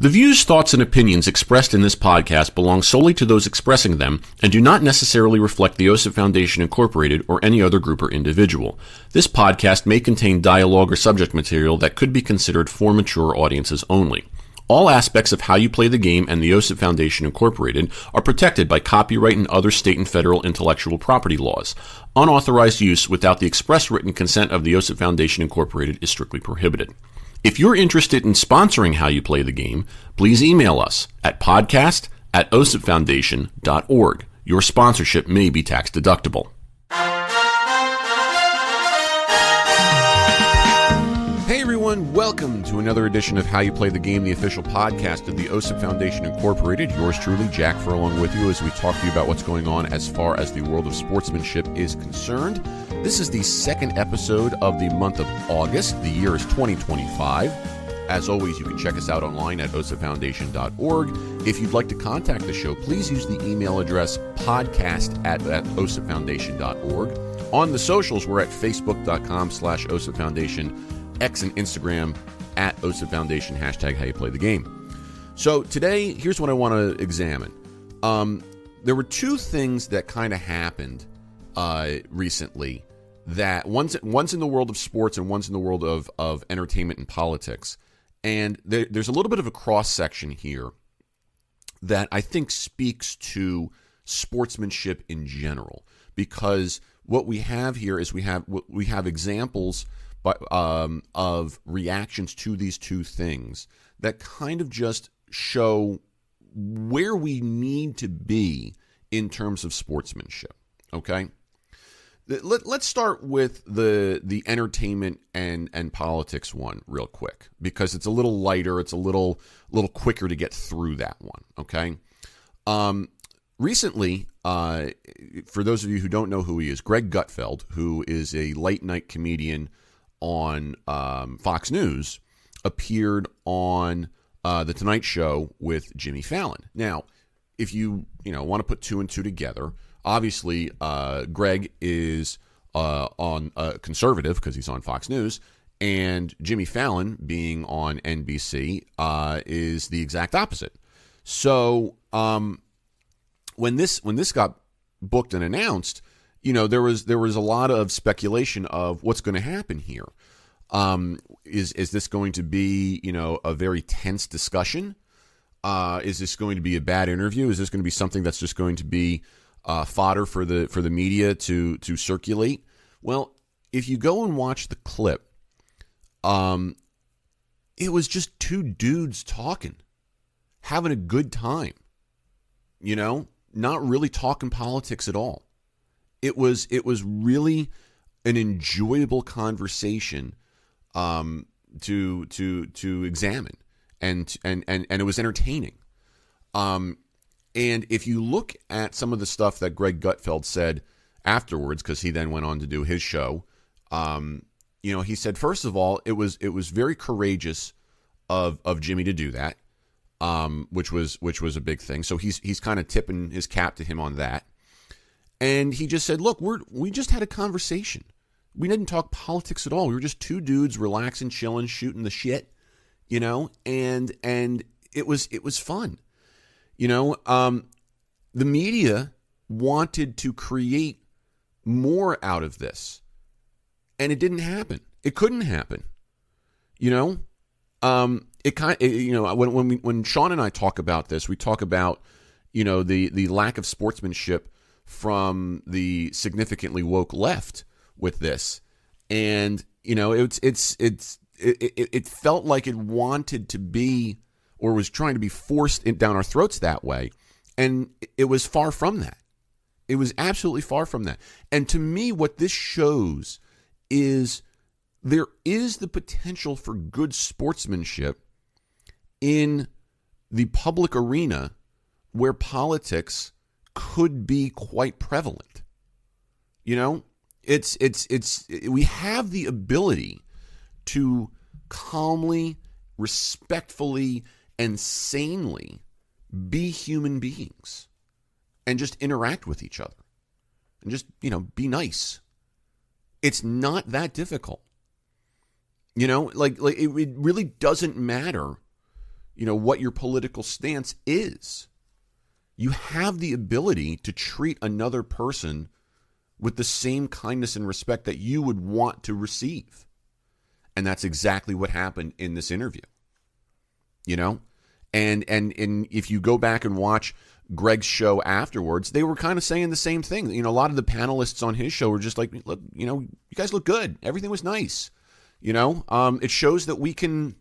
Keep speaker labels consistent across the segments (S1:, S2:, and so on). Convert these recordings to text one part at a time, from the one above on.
S1: The views, thoughts, and opinions expressed in this podcast belong solely to those expressing them and do not necessarily reflect the OSIP Foundation Incorporated or any other group or individual. This podcast may contain dialogue or subject material that could be considered for mature audiences only. All aspects of How You Play the Game and the OSIP Foundation Incorporated are protected by copyright and other state and federal intellectual property laws. Unauthorized use without the express written consent of the OSIP Foundation Incorporated is strictly prohibited. If you're interested in sponsoring How You Play the Game, please email us at podcast@osipfoundation.org. Your sponsorship may be tax deductible. Hey everyone, welcome to another edition of How You Play the Game, the official podcast of the OSIP Foundation Incorporated. Yours truly, Jack Furlong, with you as we talk to you about what's going on as far as the world of sportsmanship is concerned. This is the second episode of the month of August. The year is 2025. As always, you can check us out online at osipfoundation.org. If you'd like to contact the show, please use the email address podcast@osipfoundation.org. On the socials, we're at facebook.com/osipfoundation, X and Instagram at OSIP Foundation, hashtag How You Play the Game. So today, here's what I want to examine. There were two things that kind of happened recently, that one's in the world of sports and one's in the world of entertainment and politics. And there's a little bit of a cross-section here that I think speaks to sportsmanship in general. Because what we have here is we have examples of reactions to these two things that kind of just show where we need to be in terms of sportsmanship. Okay? Let's start with the entertainment and politics one real quick, because it's a little lighter, it's a little quicker to get through that one. Okay. Recently, for those of you who don't know who he is, Greg Gutfeld, who is a late night comedian on Fox News, appeared on the Tonight Show with Jimmy Fallon. Now, if you want to put two and two together, obviously, Greg is on conservative because he's on Fox News, and Jimmy Fallon, being on NBC, is the exact opposite. So when this got booked and announced, there was a lot of speculation of what's going to happen here. Is this going to be a very tense discussion? Is this going to be a bad interview? Is this going to be something that's just going to be fodder for the media to circulate? Well, if you go and watch the clip, it was just two dudes talking, having a good time, not really talking politics at all. It was really an enjoyable conversation to examine, and it was entertaining. And if you look at some of the stuff that Greg Gutfeld said afterwards, because he then went on to do his show, he said, first of all, it was very courageous of Jimmy to do that, which was a big thing. So he's kind of tipping his cap to him on that. And he just said, look, we just had a conversation. We didn't talk politics at all. We were just two dudes relaxing, chilling, shooting the shit, and it was fun. The media wanted to create more out of this, and it didn't happen. It couldn't happen. When Sean and I talk about this, we talk about, the lack of sportsmanship from the significantly woke left with this, and it felt like it wanted to be, or was trying to be forced down our throats that way. And it was far from that. It was absolutely far from that. And to me, what this shows is there is the potential for good sportsmanship in the public arena where politics could be quite prevalent. We have the ability to calmly, respectfully, and sanely be human beings and just interact with each other and just, be nice. It's not that difficult. Like it really doesn't matter, what your political stance is. You have the ability to treat another person with the same kindness and respect that you would want to receive. And that's exactly what happened in this interview. And if you go back and watch Greg's show afterwards, they were kind of saying the same thing. A lot of the panelists on his show were just like, look, you guys look good. Everything was nice. It shows that we can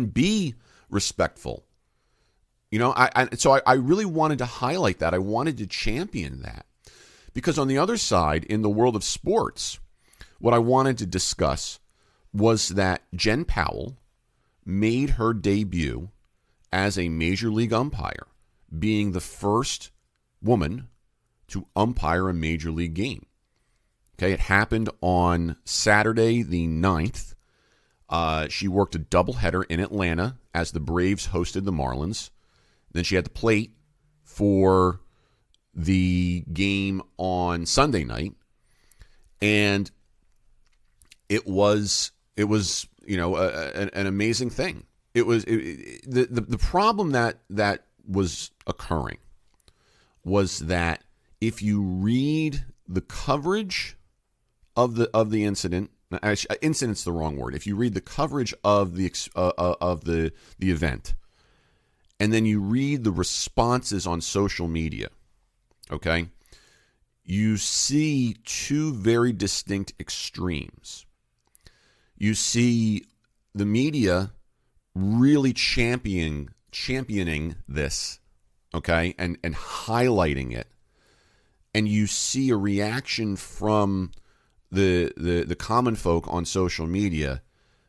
S1: be respectful. So I really wanted to highlight that. I wanted to champion that. Because on the other side, in the world of sports, what I wanted to discuss was that Jen Powell made her debut as a major league umpire, being the first woman to umpire a major league game. Okay, it happened on Saturday the 9th. She worked a doubleheader in Atlanta as the Braves hosted the Marlins. Then she had the plate for the game on Sunday night, and it was an amazing thing. It was the problem that was occurring was that if you read the coverage of the incident, incident's the wrong word. If you read the coverage of the event, and then you read the responses on social media, okay, you see two very distinct extremes. You see the media really championing this, okay, and highlighting it. And you see a reaction from the common folk on social media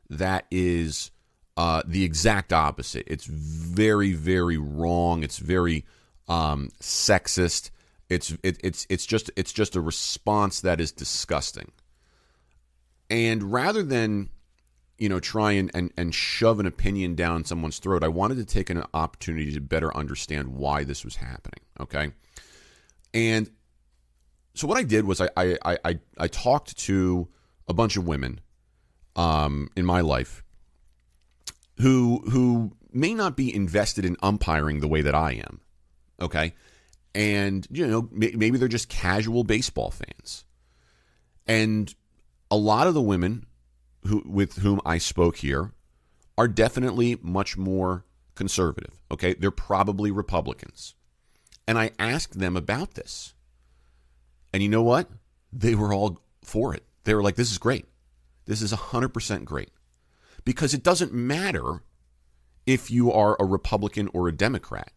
S1: that is the exact opposite. It's very, very wrong. It's very sexist. It's just a response that is disgusting. And rather than try and shove an opinion down someone's throat, I wanted to take an opportunity to better understand why this was happening. Okay, and so what I did was I talked to a bunch of women in my life who may not be invested in umpiring the way that I am. Okay, and maybe they're just casual baseball fans, and a lot of the women with whom I spoke here are definitely much more conservative. Okay, they're probably Republicans. And I asked them about this. And you know what? They were all for it. They were like, this is great. This is 100% great. Because it doesn't matter if you are a Republican or a Democrat.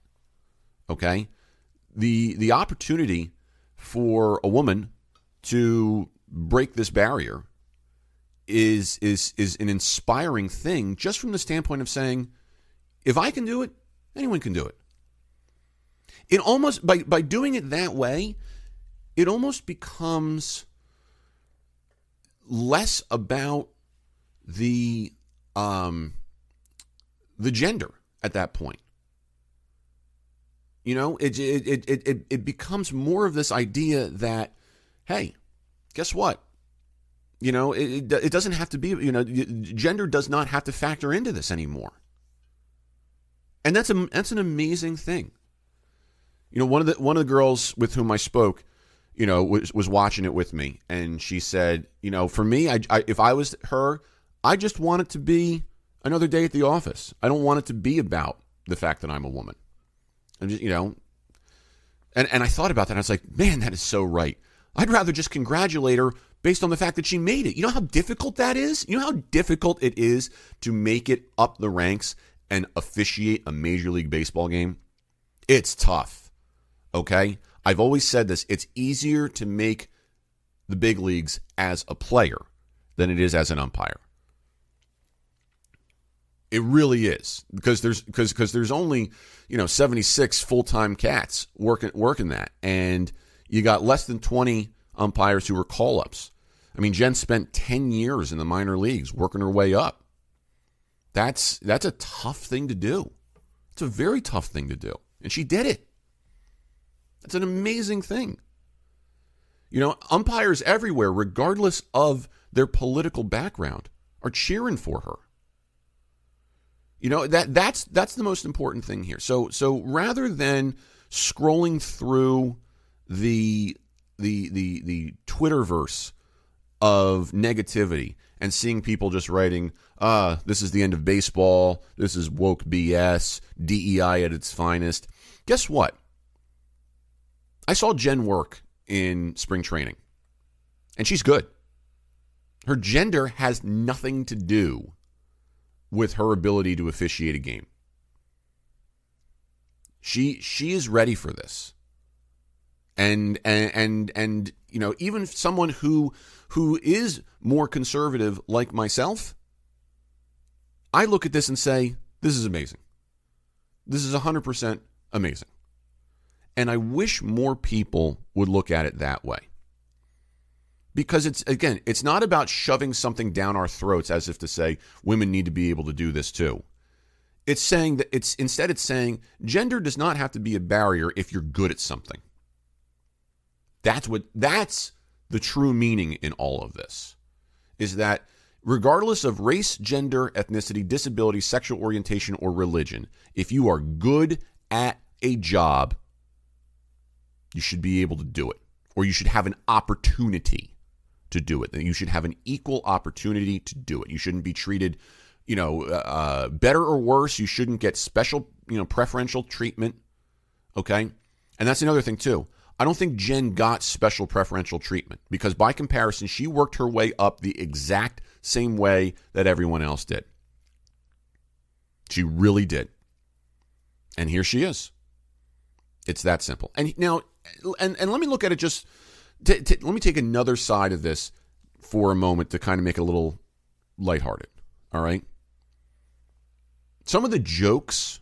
S1: Okay? The opportunity for a woman to break this barrier is an inspiring thing, just from the standpoint of saying, if I can do it, anyone can do it. It almost, by doing it that way, it almost becomes less about the gender at that point. It becomes more of this idea that, hey, guess what? It doesn't have to be, gender does not have to factor into this anymore. And that's an amazing thing. One of the girls with whom I spoke, was watching it with me, and she said, for me, I if I was her, I just want it to be another day at the office. I don't want it to be about the fact that I'm a woman. And just, and I thought about that. And I was like, man, that is so right. I'd rather just congratulate her based on the fact that she made it. You know how difficult that is? You know how difficult it is to make it up the ranks and officiate a Major League Baseball game? It's tough, okay? I've always said this. It's easier to make the big leagues as a player than it is as an umpire. It really is, because there's only 76 full-time cats working that, and you got less than 20 umpires who were call-ups. I mean, Jen spent 10 years in the minor leagues working her way up. That's a tough thing to do. It's a very tough thing to do, and she did it. It's an amazing thing. Umpires everywhere, regardless of their political background, are cheering for her. That's the most important thing here. So rather than scrolling through the Twitterverse of negativity and seeing people just writing, this is the end of baseball, this is woke BS, DEI at its finest. Guess what? I saw Jen work in spring training, and she's good. Her gender has nothing to do with her ability to officiate a game. She is ready for this. And even someone who is more conservative like myself, I look at this and say, this is amazing. This is 100% amazing. And I wish more people would look at it that way. Because it's not about shoving something down our throats as if to say women need to be able to do this too. It's saying that it's saying gender does not have to be a barrier if you're good at something. That's the true meaning in all of this, is that regardless of race, gender, ethnicity, disability, sexual orientation, or religion, if you are good at a job, you should be able to do it, or you should have an opportunity to do it. You should have an equal opportunity to do it. You shouldn't be treated, better or worse. You shouldn't get special, preferential treatment. Okay, and that's another thing too. I don't think Jen got special preferential treatment because by comparison, she worked her way up the exact same way that everyone else did. She really did. And here she is. It's that simple. And now, and let me look at it just, let me take another side of this for a moment to kind of make it a little lighthearted. All right? Some of the jokes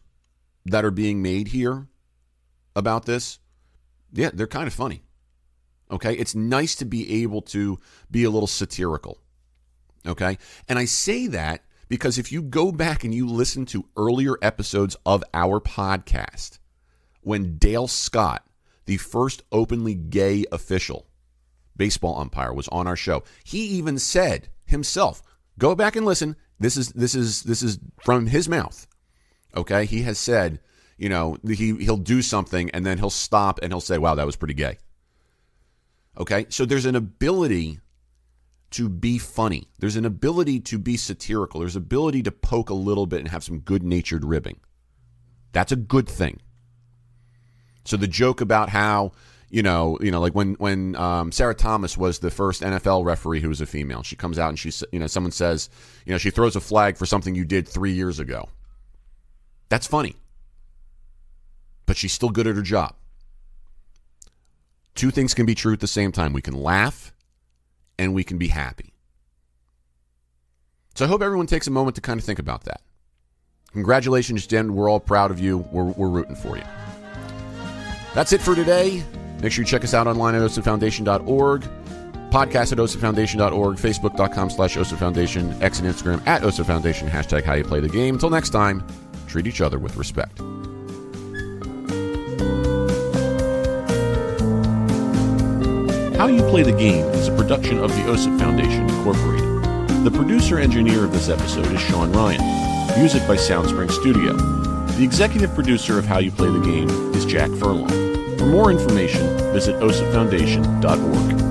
S1: that are being made here about this, yeah, they're kind of funny. Okay? It's nice to be able to be a little satirical. Okay? And I say that because if you go back and you listen to earlier episodes of our podcast, when Dale Scott, the first openly gay official baseball umpire, was on our show, he even said himself, go back and listen. This is from his mouth. Okay? He has said, he'll do something and then he'll stop and he'll say, wow, that was pretty gay. Okay? So there's an ability to be funny. There's an ability to be satirical. There's ability to poke a little bit and have some good-natured ribbing. That's a good thing. So the joke about how, like when Sarah Thomas was the first NFL referee who was a female, she comes out and she, someone says, she throws a flag for something you did 3 years ago. That's funny. But she's still good at her job. Two things can be true at the same time. We can laugh and we can be happy. So I hope everyone takes a moment to kind of think about that. Congratulations, Jen. We're all proud of you. We're rooting for you. That's it for today. Make sure you check us out online at osipfoundation.org, podcast at osipfoundation.org, facebook.com/osipfoundation, X and Instagram at osipfoundation, hashtag how you play the game. Until next time, treat each other with respect. How You Play the Game is a production of the OSIP Foundation, Incorporated. The producer-engineer of this episode is Sean Ryan. Music by Soundspring Studio. The executive producer of How You Play the Game is Jack Furlong. For more information, visit osipfoundation.org.